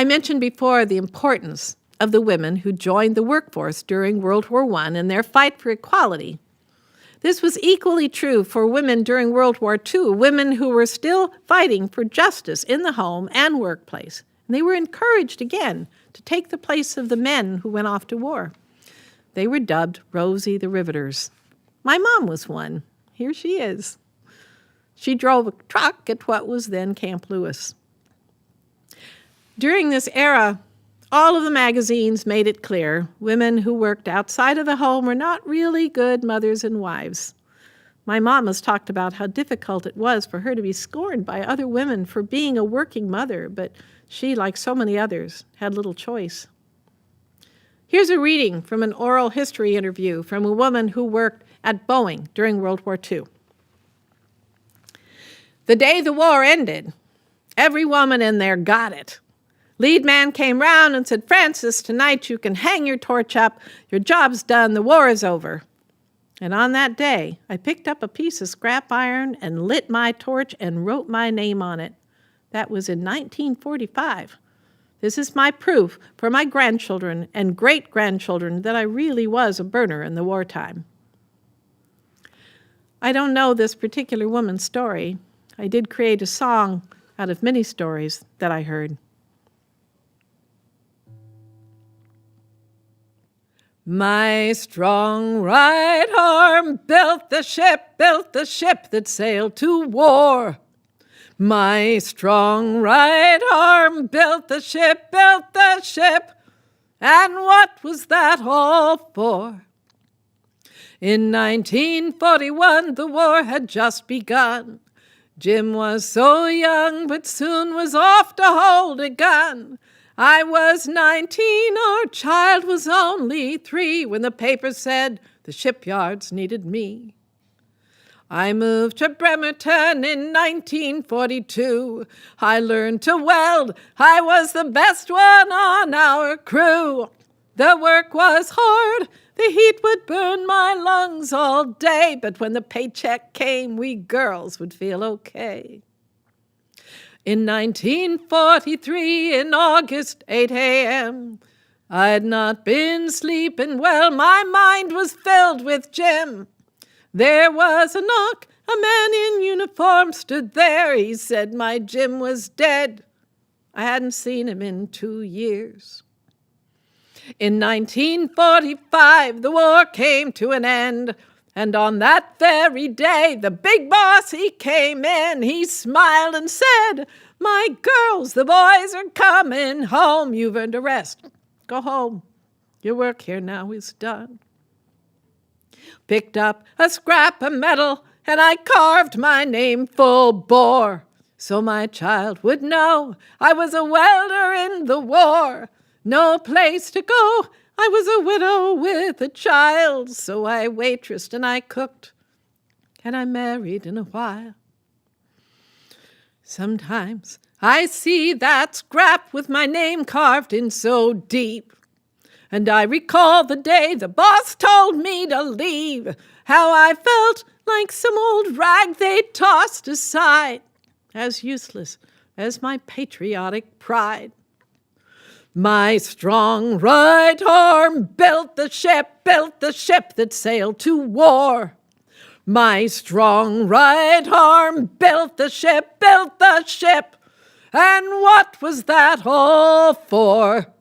I mentioned before the importance of the women who joined the workforce during World War I in their fight for equality. This was equally true for women during World War II, women who were still fighting for justice in the home and workplace. And they were encouraged again to take the place of the men who went off to war. They were dubbed Rosie the Riveters. My mom was one. Here she is. She drove a truck at what was then Camp Lewis. During this era, all of the magazines made it clear women who worked outside of the home were not really good mothers and wives. My mom has talked about how difficult it was for her to be scorned by other women for being a working mother, but she, like so many others, had little choice. Here's a reading from an oral history interview from a woman who worked at Boeing during World War II. The day the war ended, every woman in there got it. Lead man came round and said, "Frances, tonight you can hang your torch up. Your job's done. The war is over." And on that day, I picked up a piece of scrap iron and lit my torch and wrote my name on it. That was in 1945. This is my proof for my grandchildren and great-grandchildren that I really was a burner in the wartime. I don't know this particular woman's story. I did create a song out of many stories that I heard. My strong right arm built the ship that sailed to war. My strong right arm built the ship, and what was that all for? In 1941, the war had just begun. Jim was so young, but soon was off to hold a gun. I was 19, our child was only 3, when the paper said the shipyards needed me. I moved to Bremerton in 1942. I learned to weld. I was the best one on our crew. The work was hard. The heat would burn my lungs all day, but when the paycheck came, we girls would feel okay. In 1943, in August, 8 a.m., I'd not been sleeping well. My mind was filled with Jim. There was a knock. A man in uniform stood there. He said my Jim was dead. I hadn't seen him in 2 years. In 1945, the war came to an end. And on that very day, the big boss, he came in. He smiled and said, "My girls, the boys are coming home. You've earned a rest. Go home. Your work here now is done." Picked up a scrap of metal, and I carved my name full bore, so my child would know I was a welder in the war. No place to go. I was a widow with a child, so I waitressed and I cooked, and I married in a while. Sometimes I see that scrap with my name carved in so deep, and I recall the day the boss told me to leave, how I felt like some old rag they tossed aside, as useless as my patriotic pride. My strong right arm built the ship that sailed to war. My strong right arm built the ship, and what was that all for?